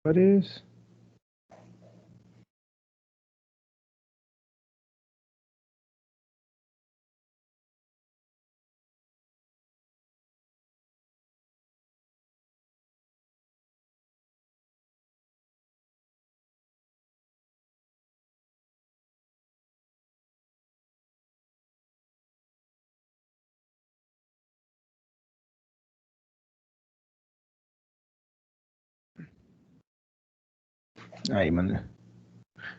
Juárez. Ahí, mandé.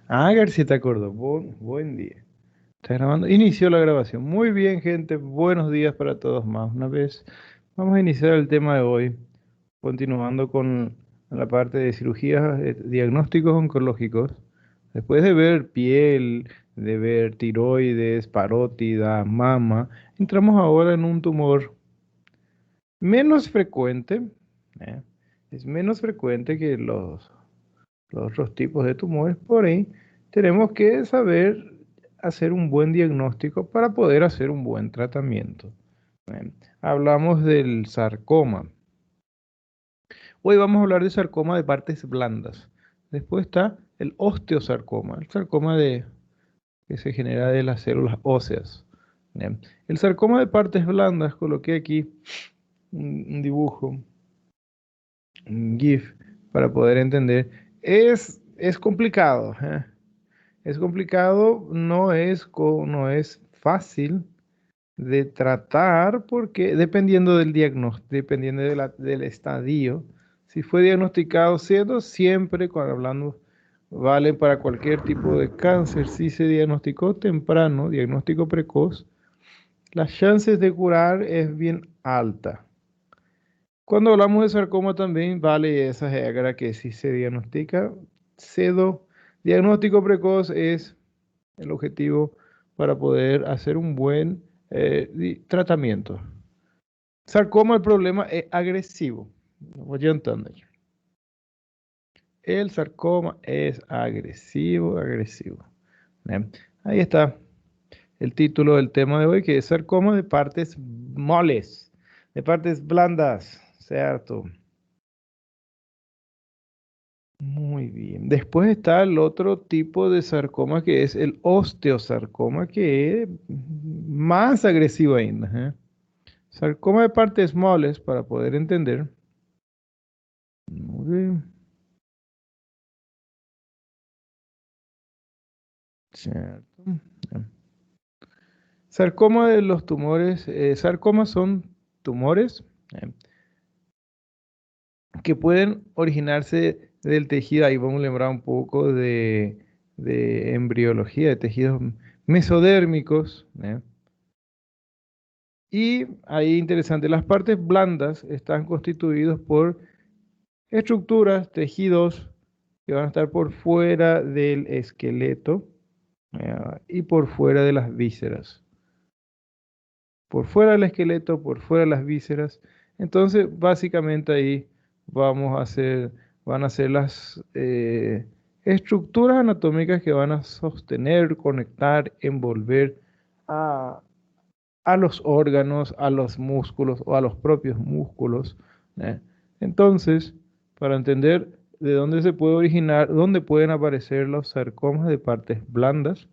Ah, García te acordó. Buen día. Está grabando. Inició la grabación. Muy bien, gente. Buenos días para todos más una vez. Vamos a iniciar el tema de hoy, continuando con la parte de cirugías, diagnósticos oncológicos. Después de ver piel, de ver tiroides, parótida, mama, entramos ahora en un tumor menos frecuente. ¿eh? Es menos frecuente que los otros tipos de tumores. Por ahí tenemos que saber hacer un buen diagnóstico para poder hacer un buen tratamiento. Hablamos del sarcoma. Hoy vamos a hablar de sarcoma de partes blandas. Después está el osteosarcoma, el sarcoma que se genera de las células óseas. Bien. El sarcoma de partes blandas, coloqué aquí un dibujo, un GIF, para poder entender. Es complicado. Es complicado, no es fácil de tratar porque dependiendo del diagnóstico, dependiendo del estadio, si fue diagnosticado siendo siempre, cuando hablando, vale para cualquier tipo de cáncer, si se diagnosticó temprano, diagnóstico precoz, las chances de curar es bien alta. Cuando hablamos de sarcoma también vale esa regla que si se diagnostica, cedo, diagnóstico precoz es el objetivo para poder hacer un buen tratamiento. Sarcoma, el problema es agresivo. Voy adiantando. El sarcoma es agresivo, agresivo. Bien. Ahí está el título del tema de hoy, que es sarcoma de partes moles, de partes blandas, ¿cierto? Muy bien. Después está el otro tipo de sarcoma que es el osteosarcoma, que es más agresivo ainda. Sarcoma de partes moles, para poder entender. Muy bien. Cierto. Sarcoma de los tumores. Sarcomas son tumores eh, que pueden originarse del tejido. Ahí vamos a lembrar un poco de embriología, de tejidos mesodérmicos. Y ahí interesante, las partes blandas están constituidos por estructuras, tejidos que van a estar por fuera del esqueleto y por fuera de las vísceras. Por fuera del esqueleto, por fuera de las vísceras. Entonces, básicamente ahí vamos a hacer, van a ser las estructuras anatómicas que van a sostener, conectar, envolver a, a los órganos, a los músculos o a los propios músculos. ¿eh? Entonces, para entender de dónde se puede originar, dónde pueden aparecer los sarcomas de partes blandas.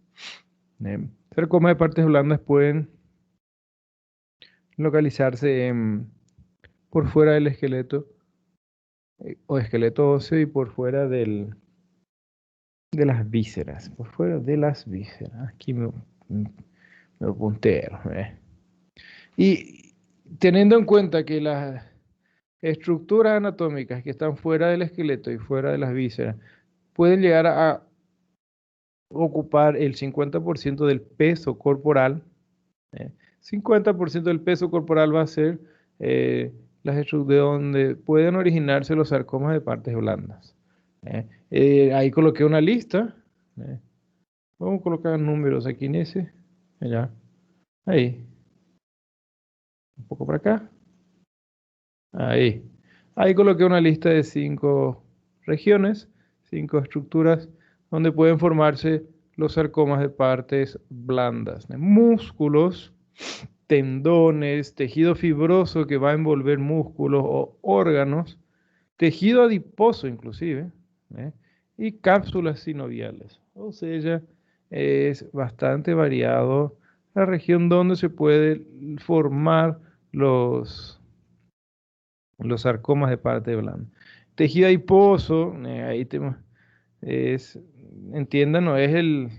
Sarcomas de partes blandas pueden localizarse por fuera del esqueleto o esqueleto óseo y por fuera de las vísceras, por fuera de las vísceras. Aquí me puntero. Y teniendo en cuenta que las estructuras anatómicas que están fuera del esqueleto y fuera de las vísceras pueden llegar a ocupar el 50% del peso corporal. 50% del peso corporal va a ser las de donde pueden originarse los sarcomas de partes blandas. Ahí coloqué una lista. eh, Vamos a colocar números aquí en ese. Allá. Ahí. Un poco para acá. Ahí. Ahí coloqué una lista de 5 regiones, 5 estructuras donde pueden formarse los sarcomas de partes blandas. Músculos, tendones, tejido fibroso que va a envolver músculos o órganos, tejido adiposo inclusive. ¿eh? Y cápsulas sinoviales. O sea, es bastante variado la región donde se puede formar los sarcomas de parte blanda. Tejido adiposo, es, entiendan, no es el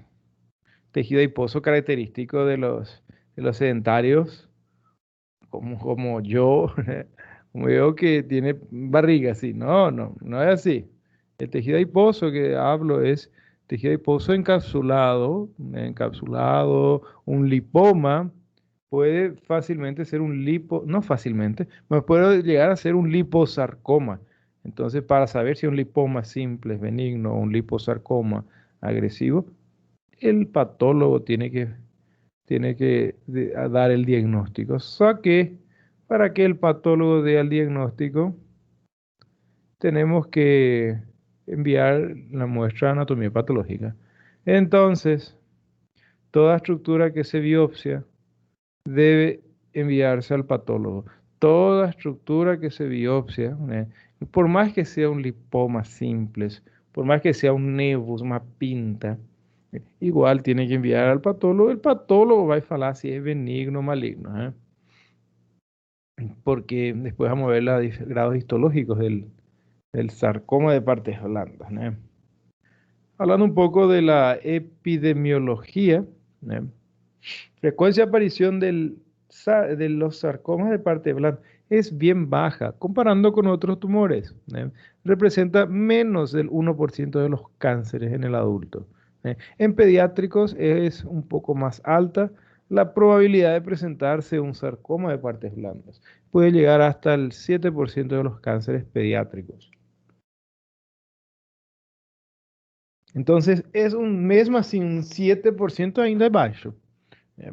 tejido adiposo característico de los sedentarios, como yo, como yo que tiene barriga, así. No, no, no es así. El tejido adiposo que hablo es tejido adiposo encapsulado, un lipoma. Puede fácilmente ser un no fácilmente, pero puede llegar a ser un liposarcoma. Entonces, para saber si un lipoma simple es benigno o un liposarcoma agresivo, el patólogo tiene que dar el diagnóstico. O sea que para que el patólogo dé el diagnóstico, tenemos que enviar la muestra de anatomía patológica. Entonces, toda estructura que se biopsia debe enviarse al patólogo. Toda estructura que se biopsia, por más que sea un lipoma simple, por más que sea un nevus, una pinta, igual tiene que enviar al patólogo. El patólogo va a falar si es benigno o maligno, porque después vamos a ver los grados histológicos del sarcoma de partes blandas, ¿no? Hablando un poco de la epidemiología, ¿no? Frecuencia de aparición de los sarcomas de parte blanda es bien baja comparando con otros tumores, ¿no? Representa menos del 1% de los cánceres en el adulto, ¿no? En pediátricos es un poco más alta la probabilidad de presentarse un sarcoma de partes blandas. Puede llegar hasta el 7% de los cánceres pediátricos. Entonces, es mesmo así, un 7% ainda es bajo. ¿Eh?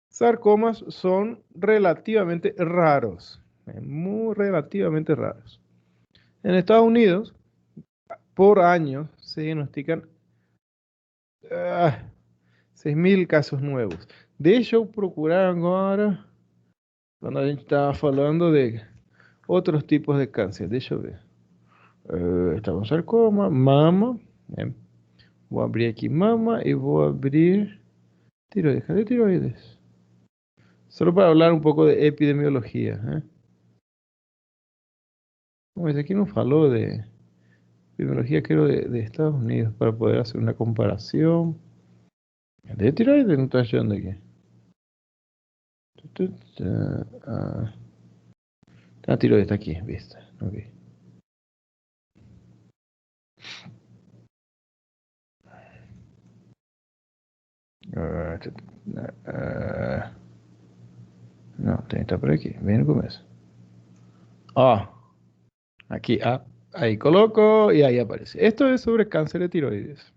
Sarcomas son relativamente raros, muy relativamente raros. En Estados Unidos, por año, se diagnostican ah, 6.000 casos nuevos. De hecho, procuraron ahora, cuando a gente estaba hablando de otros tipos de cáncer, deixa eu ver. Estava um sarcoma, mama, né? Vou abrir aqui mama y vou abrir tiroides. ¿Cadê tiroides? Solo para hablar un poco de epidemiología, ¿eh? Pues aquí nos faló de epidemiología, creo, de Estados Unidos, para poder hacer una comparación. De tiroides no está yendo aquí. Tu, tiroides está aquí, vista. Ok. Ah, no, está por aquí. Ven con eso. Ah, aquí, ahí coloco y ahí aparece. Esto es sobre cáncer de tiroides.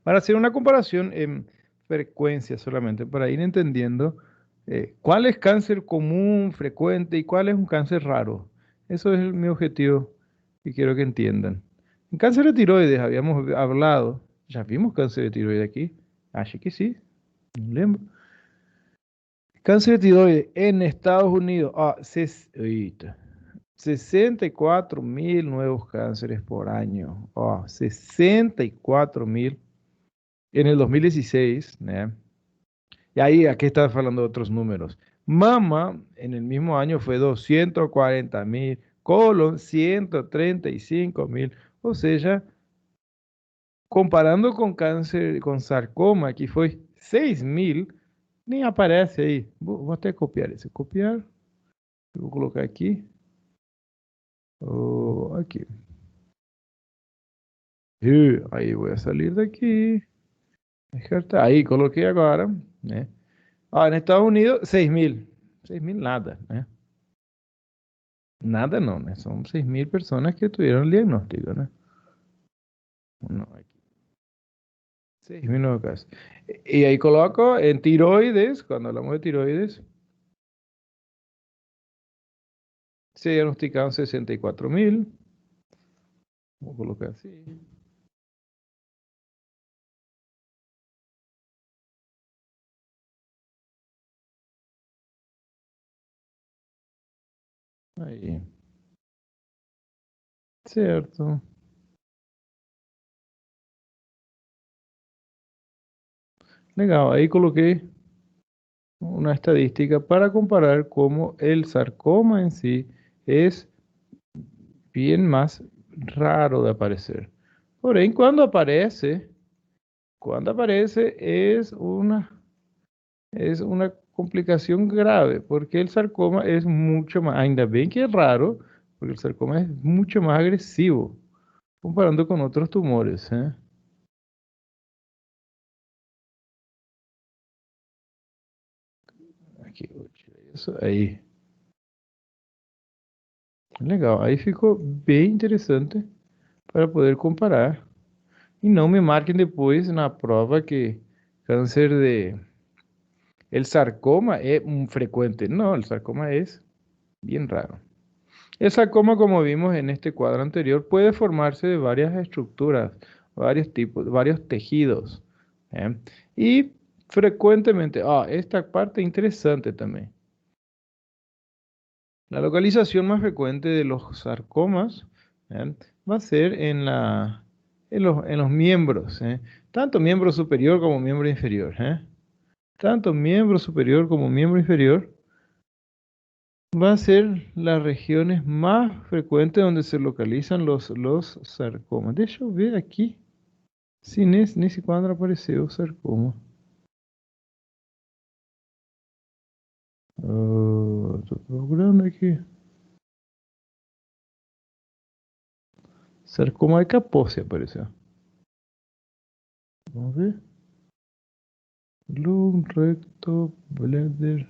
Para hacer una comparación en frecuencia solamente, para ir entendiendo cuál es cáncer común, frecuente y cuál es un cáncer raro. Eso es mi objetivo y quiero que entiendan. En cáncer de tiroides habíamos hablado, ya vimos cáncer de tiroides aquí, así que sí, no lembro. Cáncer de tiroides en Estados Unidos, 64.000 nuevos cánceres por año, 64.000 en el 2016, ¿né? Y ahí, aquí está hablando de otros números. Mama, en el mismo año fue 240.000, colon 135.000. O sea, comparando con cáncer, con sarcoma, aquí fue 6.000, ni aparece ahí. Vou até copiar esse. Copiar. Vou colocar aqui. Aqui. Aí vou salir de aqui. Aí, coloquei agora, né? En Estados Unidos, 6.000. 6.000 nada, ¿eh? Nada no, ¿no? Son 6.000 personas que tuvieron el diagnóstico, ¿no? No, aquí. 6.000 nuevos casos. Y ahí coloco en tiroides, cuando hablamos de tiroides, se diagnosticaron 64.000. Voy a colocar así. Ahí. Cierto. Legal, ahí coloqué una estadística para comparar cómo el sarcoma en sí es bien más raro de aparecer. Por ahí, cuando aparece es una complicación grave, porque el sarcoma es mucho más, ainda bien que es raro, porque el sarcoma es mucho más agresivo, comparando con otros tumores, ¿eh? Aquí, eso ahí. Legal, aí ficou bem interessante para poder comparar. E não me marquem depois na prova que câncer de... El sarcoma es frecuente. No, el sarcoma es bien raro. El sarcoma, como vimos en este cuadro anterior, puede formarse de varias estructuras, varios tipos, varios tejidos. ¿Eh? Y frecuentemente, esta parte interesante también. La localización más frecuente de los sarcomas, ¿eh? Va a ser en los miembros, ¿eh? Tanto miembro superior como miembro inferior, ¿eh? Tanto miembro superior como miembro inferior va a ser las regiones más frecuentes donde se localizan los sarcomas. Deixa eu ver aqui se nesse quadro apareceu o sarcoma. Estou procurando aqui. Sarcoma de Kaposi apareceu. Vamos ver. Lung, recto, bladder,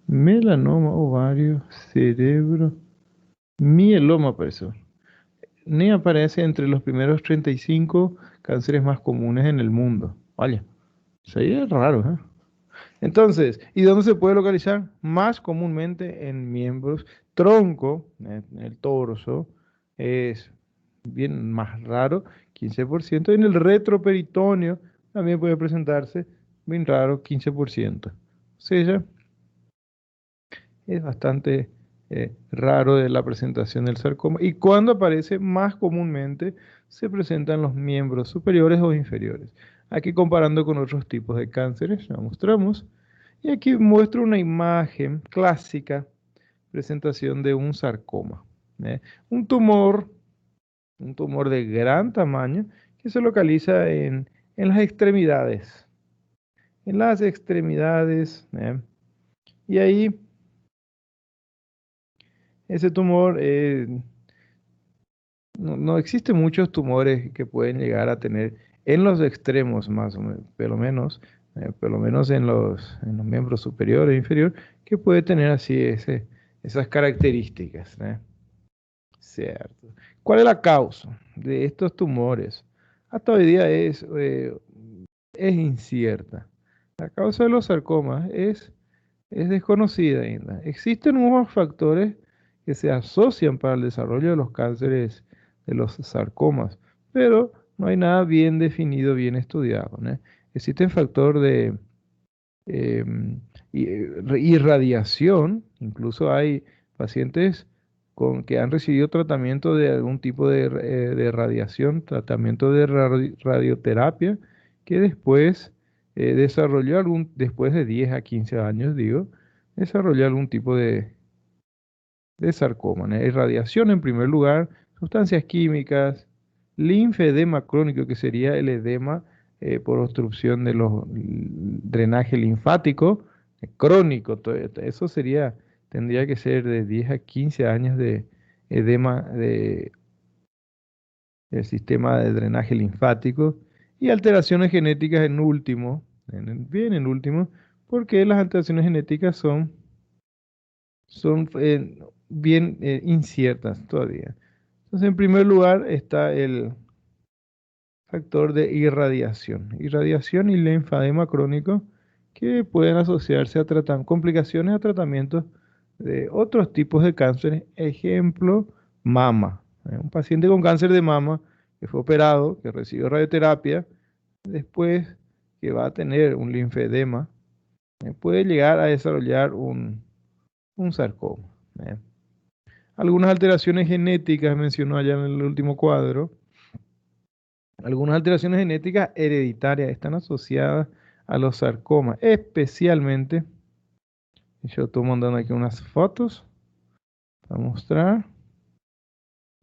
melanoma, ovário, cerebro, mieloma apareció. Ni aparece entre los primeros 35 cánceres más comunes en el mundo. Vaya, eso ahí es raro, ¿eh? Entonces, ¿y dónde se puede localizar? Más comúnmente en miembros, tronco, en el torso, es bien más raro, 15%. En el retroperitoneo también puede presentarse, bien raro, 15%. O sea, es bastante raro de la presentación del sarcoma. Y cuando aparece, más comúnmente se presentan los miembros superiores o inferiores. Aquí comparando con otros tipos de cánceres, ya mostramos. Y aquí muestro una imagen clásica, presentación de un sarcoma. ¿Eh? Un tumor, un tumor de gran tamaño que se localiza en las extremidades. En las extremidades. Y ahí ese tumor, no existen muchos tumores que pueden llegar a tener en los extremos más o menos, por lo menos en los miembros superior e inferior, que puede tener así esas características, ¿eh? Cierto. ¿Cuál es la causa de estos tumores? Hasta hoy día es incierta. La causa de los sarcomas es desconocida ainda. Existen unos factores que se asocian para el desarrollo de los cánceres de los sarcomas, pero no hay nada bien definido, bien estudiado, ¿no? Existe el factor de irradiación, incluso hay pacientes que han recibido tratamiento de algún tipo de radiación, tratamiento de radioterapia, que después desarrolló después de 10 a 15 años, digo, desarrolló algún tipo de sarcoma, ¿no? Irradiación en primer lugar, sustancias químicas, linfedema crónico, que sería el edema por obstrucción de los drenaje linfático, crónico, eso sería, tendría que ser de 10 a 15 años de edema del sistema de drenaje linfático y alteraciones genéticas en último, bien en último, porque las alteraciones genéticas son bien inciertas todavía. Entonces, en primer lugar está el factor de irradiación y linfadema crónico que pueden asociarse a complicaciones a tratamientos de otros tipos de cánceres, ejemplo, mama. Un paciente con cáncer de mama que fue operado, que recibió radioterapia, después que va a tener un linfedema, puede llegar a desarrollar un sarcoma. ¿Eh? Algunas alteraciones genéticas mencionó allá en el último cuadro Algunas alteraciones genéticas hereditarias están asociadas a los sarcomas, especialmente, yo estoy mandando aquí unas fotos para mostrar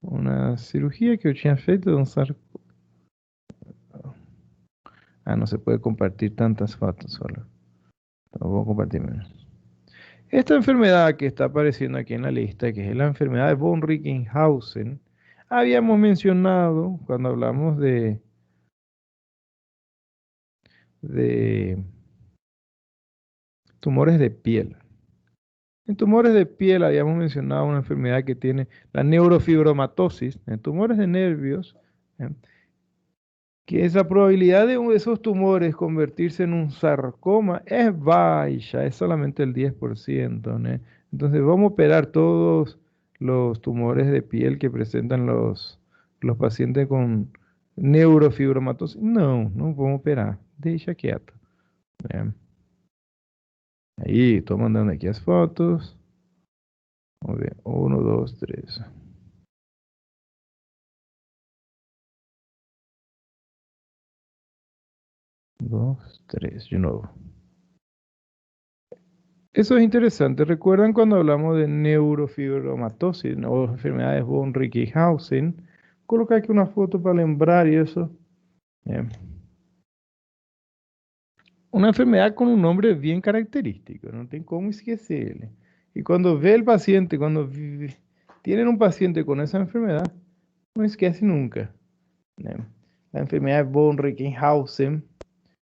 una cirugía que yo tinha feito de un sarcoma. Ah, no se puede compartir tantas fotos solo. No puedo compartir menos. Esta enfermedad que está apareciendo aquí en la lista, que es la enfermedad de von Reichenhausen, habíamos mencionado cuando hablamos de tumores de piel. En tumores de piel habíamos mencionado una enfermedad que tiene la neurofibromatosis, en tumores de nervios, ¿eh? Que esa probabilidad de esos tumores convertirse en un sarcoma es baja, es solamente el 10%, ¿no? Entonces vamos a operar todos los tumores de piel que presentan los pacientes con neurofibromatosis. No, no podemos operar, deixa quieto, ¿eh? Ahí, estoy mandando aquí las fotos. Vamos a ver, uno, dos, tres. Dos, tres, de nuevo. Eso es interesante. ¿Recuerdan cuando hablamos de neurofibromatosis o enfermedades von Reichenhausen? Colocar aquí una foto para lembrar y eso. Eh, Una enfermedad con un nombre bien característico, no tem como esquecerle. Y cuando ve el paciente, tienen un paciente con esa enfermedad, no esquece nunca. Eh, La enfermedad von Reichenhausen,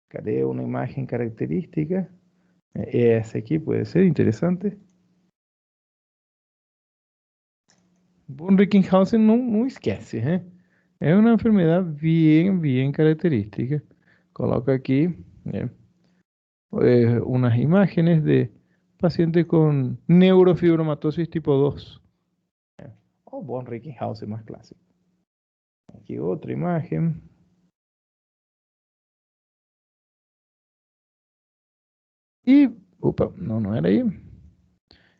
cadê una imagen característica? Esa aquí puede ser interesante. Von Reichenhausen no, no esquece, ¿eh? Es una enfermedad bien, bien característica. Coloco aquí eh, unas imágenes de pacientes con neurofibromatosis tipo 2. O Von Reichenhausen más clásico. Aquí otra imagen. Y, upa, no, no era ahí.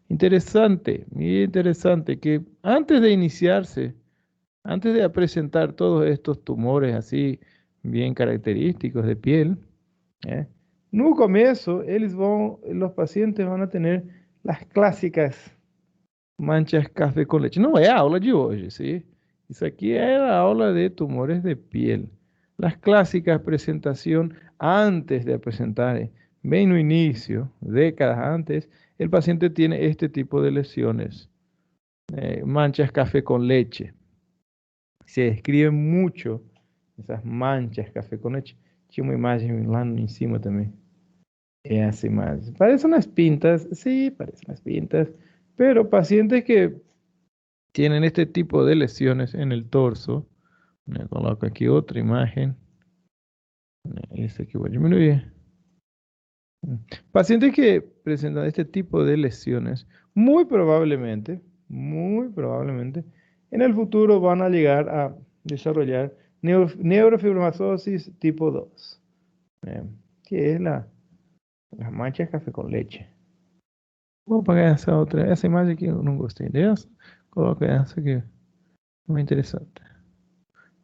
Interesante, muy interesante que antes de iniciarse, antes de presentar todos estos tumores así bien característicos de piel, ¿eh? No começo, los pacientes van a tener las clásicas manchas café con leche. No es aula de hoje, ¿sí? Eso aquí es la aula de tumores de piel. Las clásicas presentación antes de presentar, bien no inicio, décadas antes, el paciente tiene este tipo de lesiones, manchas café con leche. Se describen mucho esas manchas café con leche. Tiene una imagen lá en cima también. Esa imagen. Parecen unas pintas, sí, parecen unas pintas, pero pacientes que tienen este tipo de lesiones en el torso, me coloco aquí otra imagen, esta que voy a disminuir. Pacientes que presentan este tipo de lesiones, muy probablemente, en el futuro van a llegar a desarrollar neurofibromatosis tipo 2, eh, que es las manchas café con leche. Vou apagar essa imagem aqui eu não gostei dessa. Coloca essa aqui, muy interesante.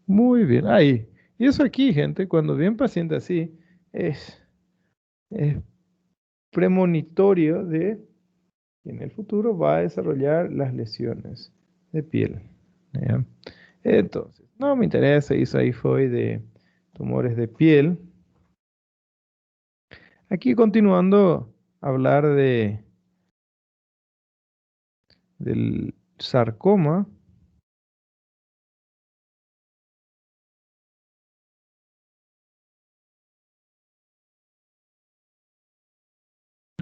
Muy bien, ahí. Y eso aquí, gente, cuando ve un paciente así, es premonitorio de que en el futuro va a desarrollar las lesiones de piel. ¿Ya? Entonces, no me interesa, eso ahí fue de tumores de piel. Aquí continuando a hablar del sarcoma.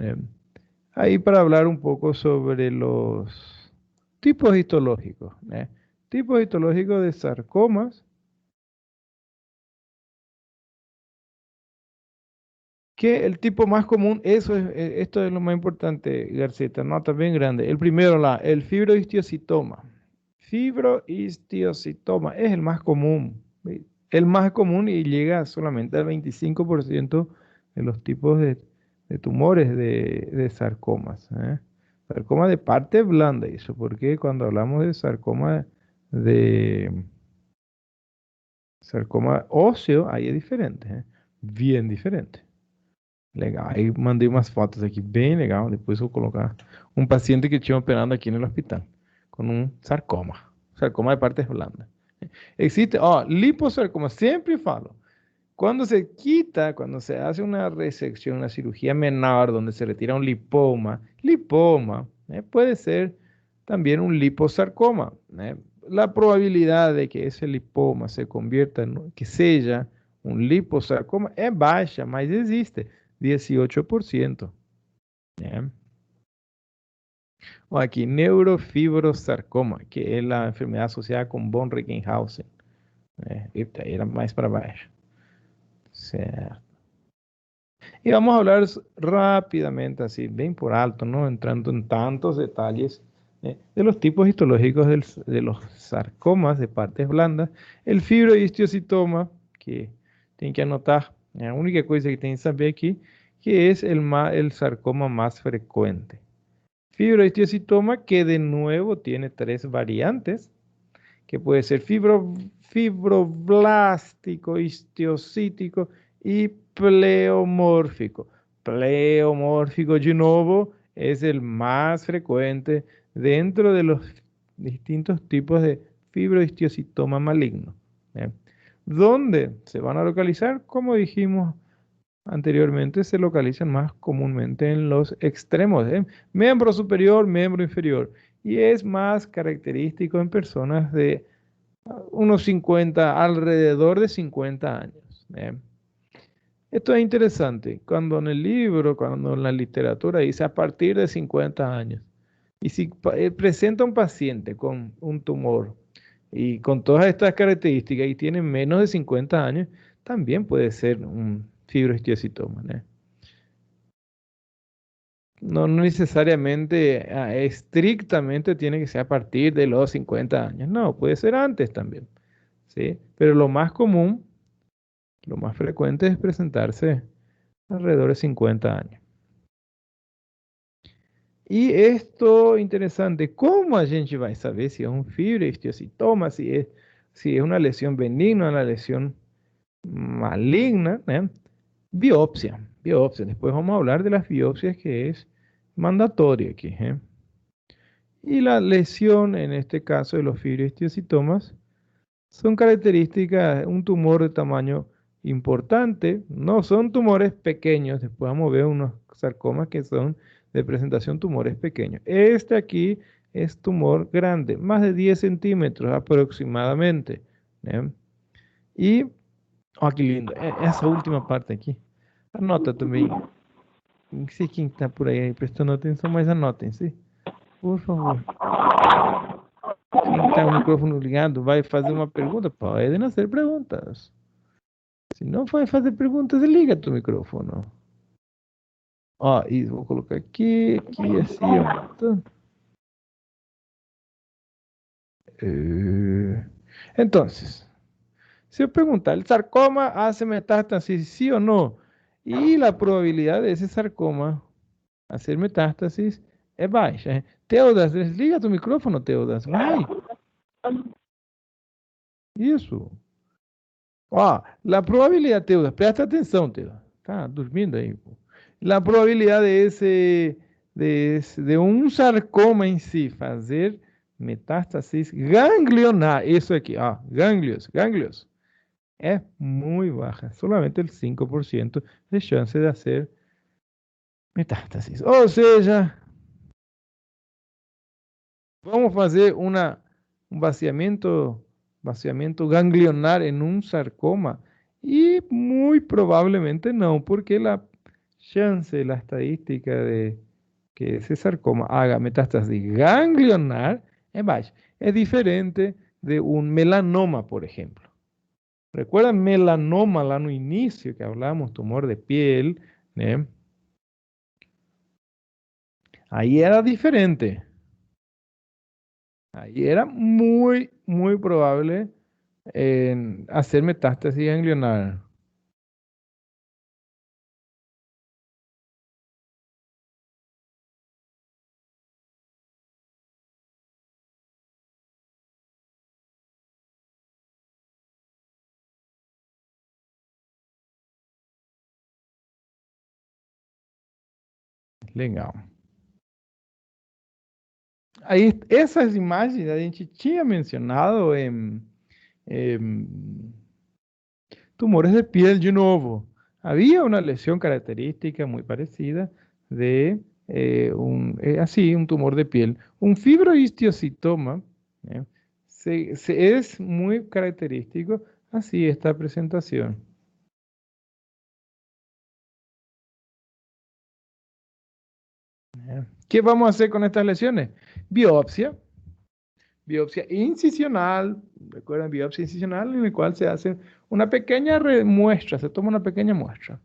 eh, Ahí para hablar un poco sobre los tipos histológicos. Tipos histológicos de sarcomas, que el tipo más común, esto es lo más importante, Garceta, nota bien grande. El primero, el fibrohistiocitoma. Fibrohistiocitoma es el más común. ¿Sí? El más común y llega solamente al 25% de los tipos de tumores de sarcomas. Sarcoma de parte blanda, eso, porque cuando hablamos de sarcoma de Sarcoma óseo, ahí es diferente, bien diferente. Legal, aí mandei umas fotos aqui bem legal. Depois vou colocar um paciente que tinha operado aqui no hospital com um sarcoma, sarcoma de partes blandas. Existe, ó, liposarcoma, sempre falo. Cuando se quita, cuando se hace una resección, una cirugía menor donde se retira un lipoma, puede ser también un liposarcoma. La probabilidad de que ese lipoma se convierta en, que sea un liposarcoma es baja, mas existe, 18%. ¿Eh? O aquí, neurofibrosarcoma, que es la enfermedad asociada con von Reichenhausen. Esta era más para baixo. Certo. Y vamos a hablar rápidamente, así, bien por alto, no entrando en tantos detalles, de los tipos histológicos de los sarcomas de partes blandas. El fibrohistiocytoma, que tienen que anotar, la única cosa que tienen que saber aquí, que es el sarcoma más frecuente. Fibrohistiocytoma, que de nuevo tiene tres variantes, que puede ser fibroblástico, histiocítico y pleomórfico. Pleomórfico de nuevo es el más frecuente dentro de los distintos tipos de fibrohistiocitoma maligno. ¿Eh? ¿Dónde se van a localizar? Como dijimos anteriormente, se localizan más comúnmente en los extremos, miembro superior, miembro inferior. Y es más característico en personas de unos 50, alrededor de 50 años. Esto es interesante. Cuando en el libro, cuando en la literatura dice a partir de 50 años, y si presenta un paciente con un tumor y con todas estas características y tiene menos de 50 años, también puede ser un fibrohistiocytoma. No necesariamente, estrictamente tiene que ser a partir de los 50 años. No, puede ser antes también. ¿Sí? Pero lo más común, lo más frecuente es presentarse alrededor de 50 años. Y esto interesante, ¿cómo a gente vai saber si es un fibrohistiocytoma, si es una lesión benigna, una lesión maligna? Biopsia, biopsia. Después vamos a hablar de las biopsias que es mandatorio aquí. Y la lesión, en este caso de los fibrohistiocytomas, son características, un tumor de tamaño importante, no son tumores pequeños, después vamos a ver unos sarcomas que son de presentación tumores pequeños. Este aquí es tumor grande, más de 10 centímetros aproximadamente. ¿Eh? Y, oh, qué lindo, esa última parte aquí. Anota também. Não sei quem está por aí prestando atenção, mas anotem, sim? Por favor. Quem está o microfone ligado vai fazer uma pergunta? Podem fazer perguntas. Se não vai fazer perguntas, liga tu microfone. Ó, e vou colocar aqui, assim, ó. Entonces, si yo preguntar, ¿el sarcoma hace metástasis, sí o no? Y la probabilidad de ese sarcoma hacer metástasis es baja. Teudas, desliga tu micrófono, Teudas. Vai. Isso. Ó, la probabilidad, Teudas, presta atenção, Teudas. Tá dormindo aí, pô. La probabilidad de un sarcoma en sí fazer metástasis ganglionar, eso aquí, ganglios, es muy baja, solamente el 5% de chance de hacer metástasis. Ou seja, vamos fazer um vaciamiento ganglionar en un sarcoma y muy probablemente no, porque la chance, la estadística de que ese sarcoma haga metástasis ganglionar es baja. Es diferente de un melanoma, por ejemplo. ¿Recuerdan melanoma lá no inicio que hablamos, tumor de piel? ¿Eh? Ahí era diferente. Ahí era muy, muy probable hacer metástasis ganglionar. legal. Aí, essas imagens a gente tinha mencionado em tumores de piel de nuevo. Había una lesión característica muy parecida de así, un tumor de piel. Un fibrohistiocytoma ¿eh? Es muy característico así esta presentación. ¿Qué vamos a hacer con estas lesiones? Biopsia. Biopsia incisional, recuerden, biopsia incisional en el cual se hace una pequeña muestra, se toma una pequeña muestra.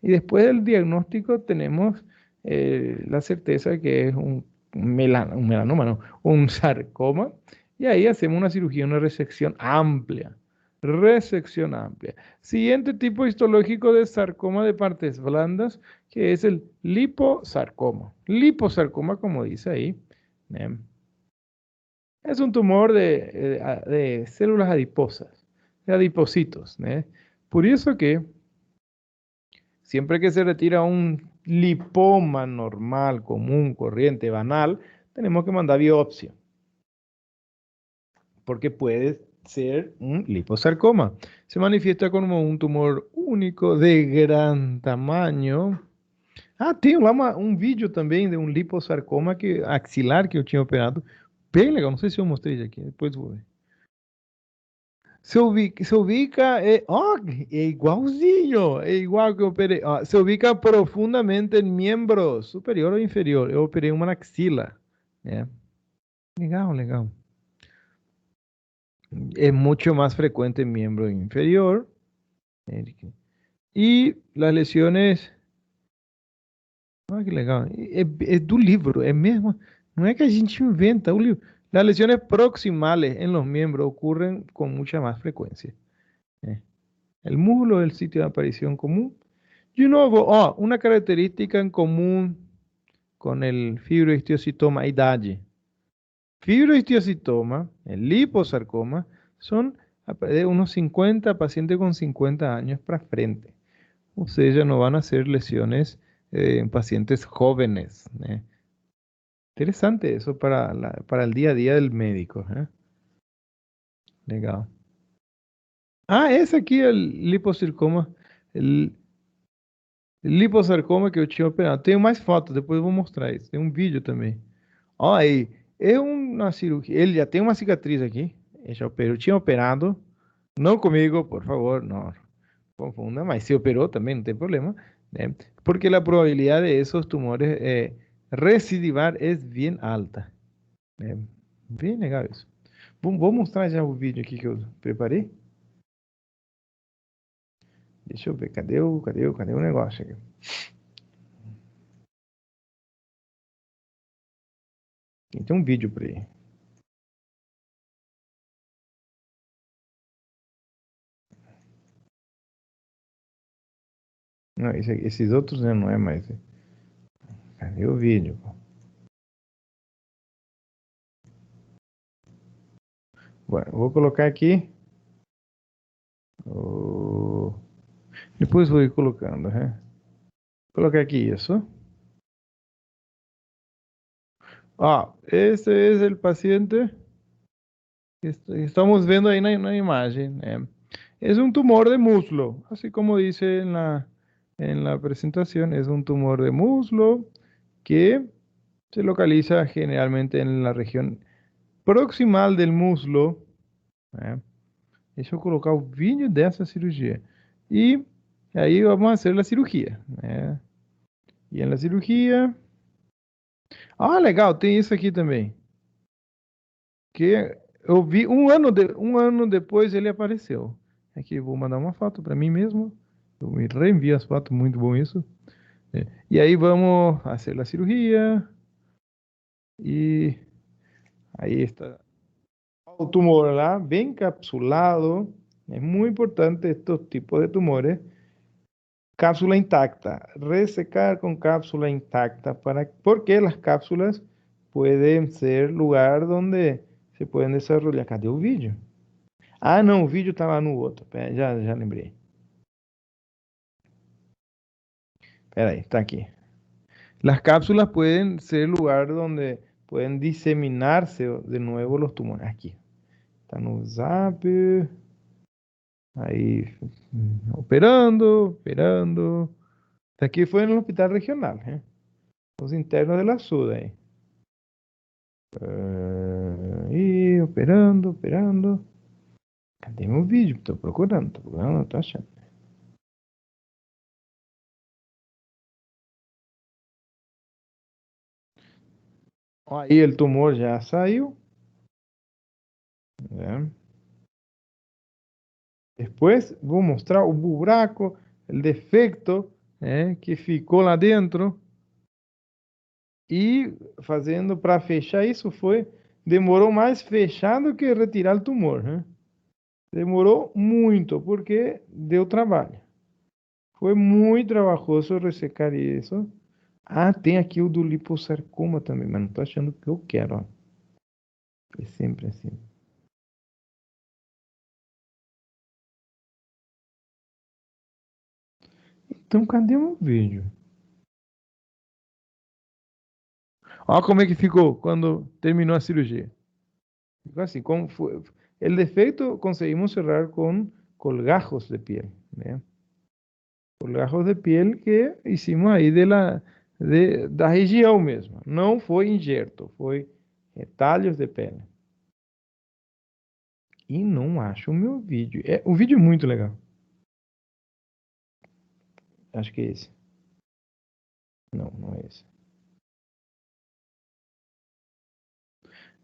Y después del diagnóstico tenemos la certeza de que es un melanoma, no, un sarcoma, y ahí hacemos una cirugía, una resección amplia. Resección amplia. Siguiente tipo histológico de sarcoma de partes blandas, que es el liposarcoma. Liposarcoma, como dice ahí. ¿eh? Es un tumor de células adiposas, de adipocitos, ¿eh? Por eso que siempre que se retira un lipoma normal, común, corriente, banal, tenemos que mandar biopsia, porque puede ser un liposarcoma. Se manifiesta como un tumor único de gran tamaño. Ah, tem lá um vídeo também de um liposarcoma axilar que eu tinha operado. Bem legal, não sei se eu mostrei aqui, depois vou ver. Se ubica, é igualzinho, é igual que eu operei. Ó, se ubica profundamente em membro superior ou inferior. Eu operei uma na axila. É. Legal, legal. É muito mais frequente em membro inferior. E as lesões. Ah, que legal. É do livro, é mesmo. Não é que a gente inventa o livro. Las lesiones proximales en los miembros ocurren con mucha más frecuencia. ¿eh? El muslo es el sitio de aparición común. De nuevo, una característica en común con el fibrohistiocytoma, idade. Fibrohistiocytoma, el liposarcoma, son de unos 50 pacientes con 50 años para frente. O sea, no van a ser lesiones en pacientes jóvenes. Interesante eso para el día a día del médico. Legal. Ah, esse aqui é liposarcoma. El, liposarcoma que eu tinha operado. Tenho mais fotos, depois eu vou mostrar isso. Tem um vídeo também. Ó, aí. É uma cirurgia. Ele já tem uma cicatriz aqui. Ele já operou. Tinha operado. Não comigo, por favor, não confunda, mas se operou também, não tem problema. Né? Porque a probabilidade de esos tumores recidivar é bem alta. Né? Bem legal isso. Vou mostrar já o vídeo aqui que eu preparei. Deixa eu ver, cadê o negócio aqui? Tem um vídeo por aí. Não, esses outros né, não é mais. Cadê o vídeo? Bom, vou colocar aqui. Depois vou ir colocando. Vou colocar aqui isso. Este es el paciente que estamos viendo ahí en la imagen. Es un tumor de muslo, así como dice en la presentación, es un tumor de muslo que se localiza generalmente en la región proximal del muslo. Deixa eu colocar o vídeo dessa cirurgia. E aí vamos fazer a cirurgia. E na cirurgia... Ah, legal, tem isso aqui também. Que eu vi um ano depois ele apareceu. Aqui eu vou mandar uma foto para mim mesmo. Eu me reenvio as fotos, muito bom isso. E aí vamos fazer a cirurgia. E aí está o tumor lá, bem capsulado. É muito importante estes tipos de tumores. Cápsula intacta. Resecar con cápsula intacta. Porque las cápsulas pueden ser lugar donde se pueden desarrollar. Cadê o vídeo? Ah, não, o vídeo tá lá no outro. Pera, já lembrei. Pera aí, tá aqui. Las cápsulas pueden ser lugar donde pueden diseminarse de nuevo los tumores. Aquí, está no Zap, ahí operando, operando. Aquí fue en el hospital regional, ¿eh? Los internos de la SUD ahí. Y operando, operando. Cadê meu vídeo? Tô procurando, não tô achando. Aí el tumor já saiu, né? Depois vou mostrar o buraco, o defecto, que ficou lá dentro. E fazendo para fechar isso demorou mais fechar do que retirar o tumor, né? Demorou muito, porque deu trabalho. Foi muito trabalhoso ressecar isso. Ah, tem aqui o do liposarcoma também, mas não tô achando que eu quero, ó. É sempre assim. Então, cadê o vídeo? Olha como é que ficou quando terminou a cirurgia. Ficou assim, como foi. O defeito conseguimos cerrar com colgajos de piel, né? Colgajos de piel que hicimos aí da região mesmo. Não foi injerto, foi retalhos de pele. E não acho o meu vídeo. O vídeo é muito legal. Acho que é esse. Não, não é esse.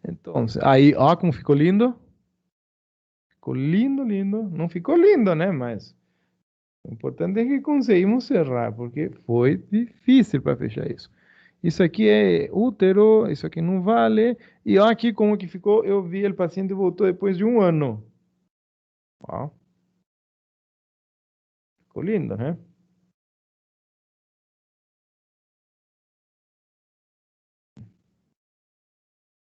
Então, aí, ó como ficou lindo. Ficou lindo, lindo. Não ficou lindo, né? Mas o importante é que conseguimos cerrar, porque foi difícil para fechar isso. Isso aqui é útero, isso aqui não vale. E ó aqui como que ficou. Eu vi, o paciente voltou depois de 1 ano. Ó, ficou lindo, né?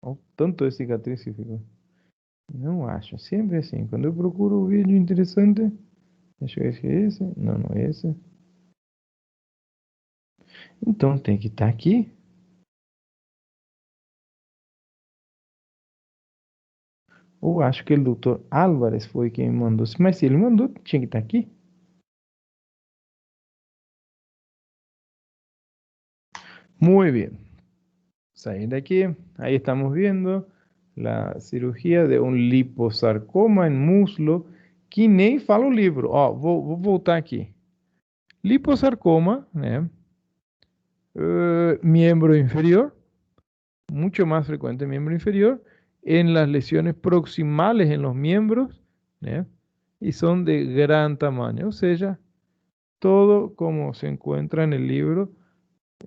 Ó, o tanto de cicatriz que ficou. Não acho, sempre assim. Quando eu procuro um vídeo interessante, deixa eu ver se é esse. Não, não é esse. Então tem que estar aqui. Ou acho que o doutor Álvares foi quem me mandou. Mas se ele mandou, tinha que estar aqui. Muy bien. Sair daqui. Ahí estamos viendo la cirugía de un liposarcoma en muslo, que nem fala o livro. Ó, vou voltar aqui. Liposarcoma, né? Miembro inferior, mucho más frecuente miembro inferior, en las lesiones proximales en los miembros, ¿eh? Y son de gran tamaño, o sea, todo como se encuentra en el libro,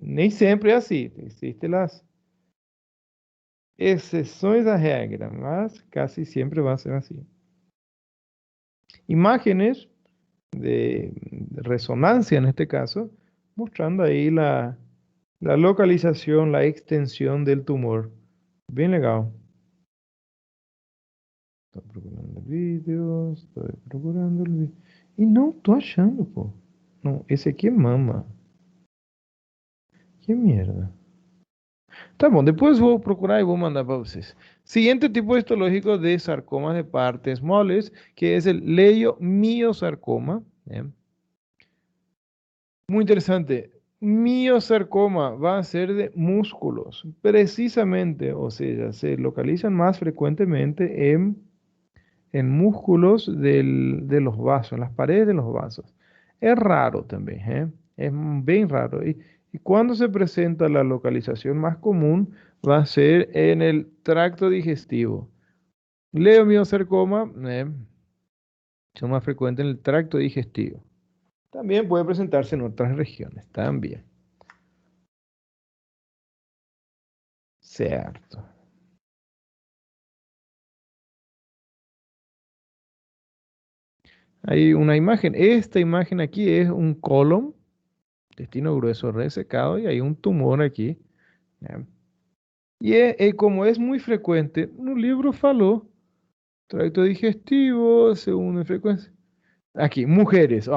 nem sempre é assim, existem as exceções à regra, mas casi siempre va a ser así. Imágenes de resonancia en este caso, mostrando ahí la localización, la extensión del tumor. Bien legal. Tô procurando vídeos, tô procurando o vídeo. E não tô achando, pô. Não, esse aqui é mama. Que merda. Tá bom, depois vou procurar e vou mandar para vocês. Siguiente tipo histológico de sarcomas de partes moles, que es el leiomiosarcoma. Muy interesante. Miosarcoma va a ser de músculos, precisamente, o sea, se localizan más frecuentemente en músculos de los vasos, en las paredes de los vasos. Es raro también, ¿eh? Es bien raro. Y cuando se presenta la localización más común va a ser en el tracto digestivo. Leomiosarcoma son más frecuentes en el tracto digestivo. También puede presentarse en otras regiones, también. Certo. Hay una imagen. Esta imagen aquí es un colon, intestino grueso resecado, y hay un tumor aquí. Né? E como es muy frecuente, no livro falou, tracto digestivo, segunda frecuencia. Aquí, mujeres,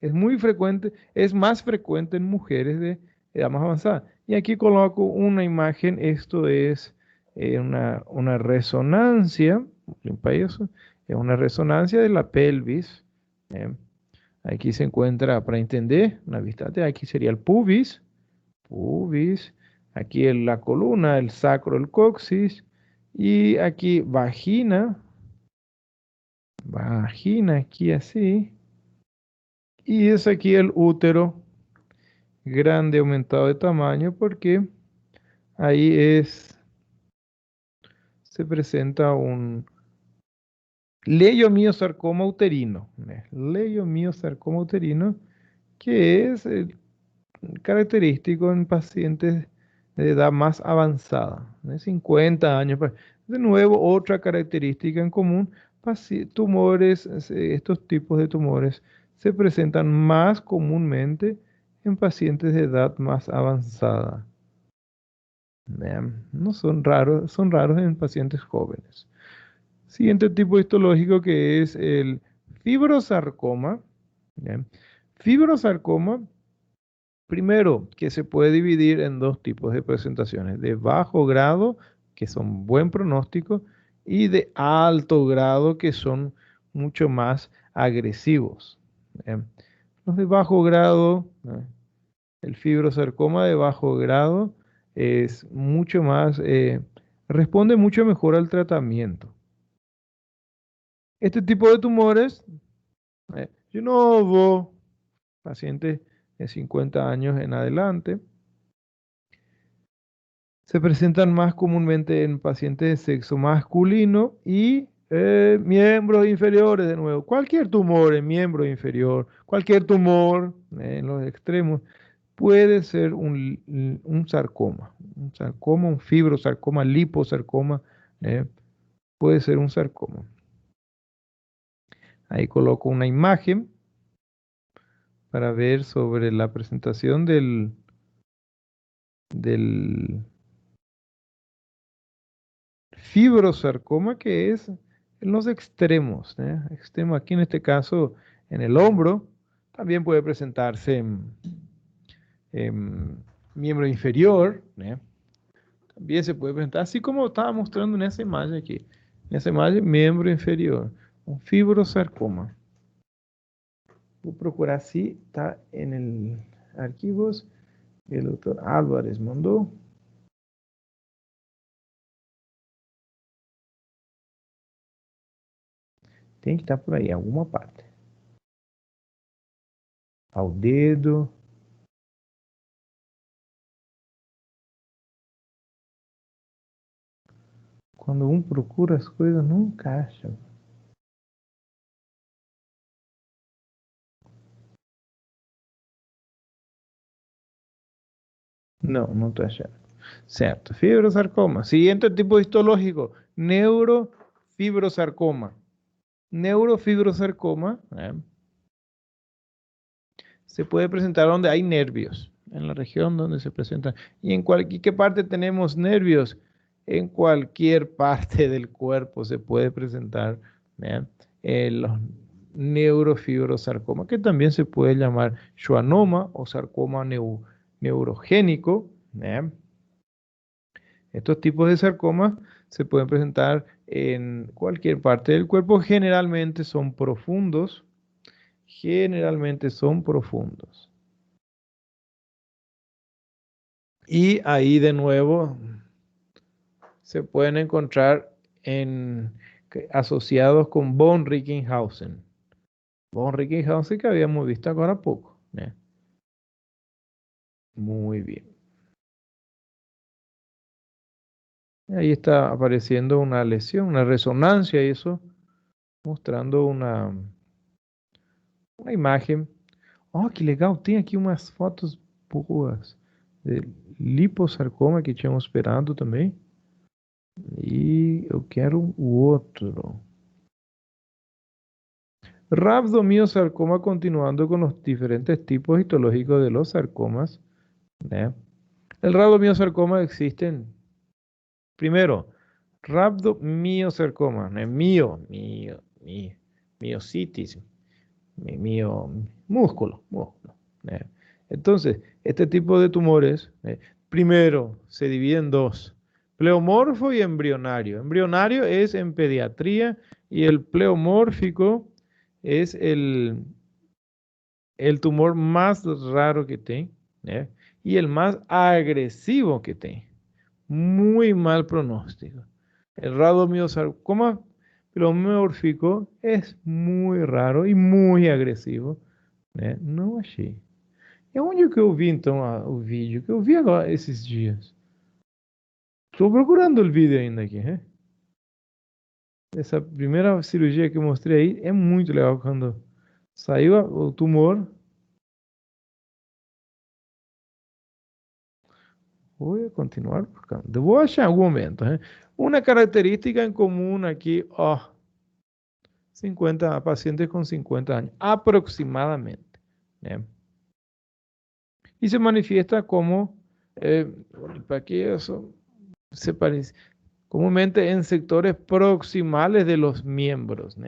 es muy frecuente, es más frecuente en mujeres de edad más avanzada. Y aquí coloco una imagen, esto es una resonancia, limpa eso, es una resonancia de la pelvis. ¿eh? Aquí se encuentra, para entender, una vista de aquí sería el pubis, pubis, aquí la columna, el sacro, el coxis, y aquí vagina, vagina aquí así, y es aquí el útero grande aumentado de tamaño porque ahí se presenta un leiomiosarcoma uterino, leiomiosarcoma uterino, que es característico en pacientes de edad más avanzada, de 50 años. De nuevo, otra característica en común, tumores, estos tipos de tumores se presentan más comúnmente en pacientes de edad más avanzada. No son raros en pacientes jóvenes. Siguiente tipo histológico que es el fibrosarcoma. ¿ya? Fibrosarcoma, primero, que se puede dividir en dos tipos de presentaciones, de bajo grado, que son buen pronóstico, y de alto grado, que son mucho más agresivos. ¿ya? Los de bajo grado, el fibrosarcoma de bajo grado es mucho más, responde mucho mejor al tratamiento. Este tipo de tumores, yo no hubo pacientes de 50 años en adelante, se presentan más comúnmente en pacientes de sexo masculino y miembros inferiores de nuevo. Cualquier tumor en miembro inferior, cualquier tumor en los extremos puede ser un sarcoma, un fibrosarcoma, liposarcoma, puede ser un sarcoma. Ahí coloco una imagen para ver sobre la presentación del fibrosarcoma, que es en los extremos. Extremo aquí en este caso en el hombro, también puede presentarse en miembro inferior. También se puede presentar, así como estaba mostrando en esa imagen aquí. En esa imagen, miembro inferior, un fibrosarcoma. Voy a procurar si está en el archivos. El doctor Álvarez mandó. Tem que estar por aí, alguma parte. Ao dedo. Quando um procura as coisas, nunca acha. Não, não estou achando. Certo. Fibrosarcoma. Siguiente tipo histológico. Neurofibrosarcoma. Neurofibrosarcoma se puede presentar donde hay nervios. En la región donde se presentan. ¿Y en qué parte tenemos nervios? En cualquier parte del cuerpo se puede presentar los neurofibrosarcoma, que también se puede llamar schwannoma o sarcoma neurogénico. Estos tipos de sarcomas se pueden presentar en cualquier parte del cuerpo, generalmente son profundos. Generalmente son profundos. Y ahí de nuevo se pueden encontrar asociados con von Reichenhausen. Von Reichenhausen que habíamos visto ahora poco. Muy bien. Ahí está apareciendo una lesión, una resonancia y eso, mostrando una imagen. Oh, que legal, tem aqui umas fotos boas de liposarcoma que tínhamos esperado também. E eu quero o outro. Rhabdomyosarcoma, continuando con los diferentes tipos histológicos de los sarcomas. El rhabdomyosarcoma existen, primero, rhabdomyosarcoma, miocitis, músculo. Entonces, este tipo de tumores, primero, se divide en dos, pleomorfo y embrionario. Embrionario es en pediatría y el pleomórfico es el tumor más raro que tiene, ¿eh? Y el más agresivo que tiene. Muy mal pronóstico. El radomiosarcoma pleomórfico es muy raro e muito agressivo, né? Não achei. E onde que eu vi então o vídeo? Que eu vi agora esses dias. Estou procurando o vídeo ainda aqui, né? Essa primeira cirurgia que eu mostrei aí é muito legal quando saiu o tumor. Vou continuar buscando. Vou achar em algum momento, né? Uma característica em comum aqui, ó, 50 pacientes com 50 anos, aproximadamente, né? Y se manifiesta como, para que eso se parece, comúnmente en sectores proximales de los miembros, ¿no?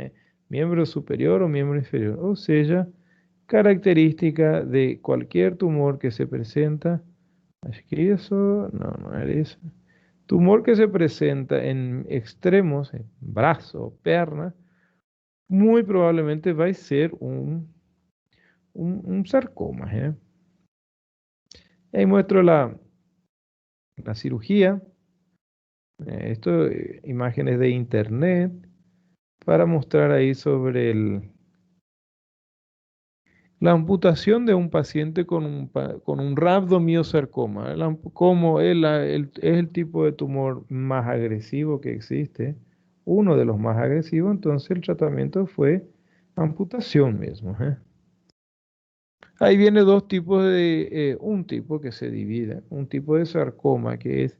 Miembro superior o miembro inferior, o sea, característica de cualquier tumor que se presenta, es que eso, no, no era eso. Tumor que se presenta en extremos, en brazo, perna, muy probablemente va a ser un sarcoma, ¿eh? Ahí muestro la cirugía. Esto, imágenes de internet para mostrar ahí sobre la amputación de un paciente con un rhabdomyosarcoma. Como es el tipo de tumor más agresivo que existe, uno de los más agresivos, entonces el tratamiento fue amputación mismo, ¿eh? Ahí viene dos tipos un tipo que se divide, un tipo de sarcoma que es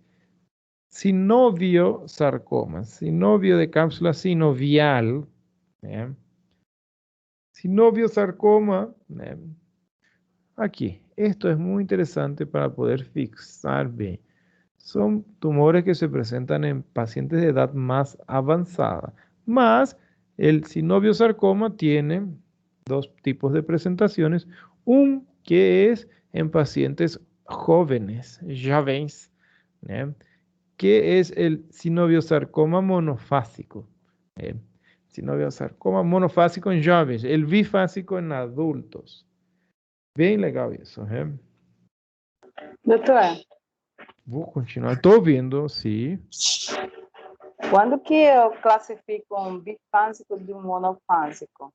sinovio sarcoma, sinovio de cápsula sinovial, ¿eh? Sinovio sarcoma, aquí, esto es muy interesante para poder fixar bien. Son tumores que se presentan en pacientes de edad más avanzada, más el sinovio sarcoma tiene dos tipos de presentaciones, un que es en pacientes jóvenes, jóvenes, ¿eh? Que es el sinoviosarcoma monofásico. ¿Eh? Sinoviosarcoma monofásico en jóvenes, el bifásico en adultos. Bem legal isso, ¿eh? Doutor, Vou continuar. Estou vendo, sim. quando que eu classifico um bifásico de um monofásico?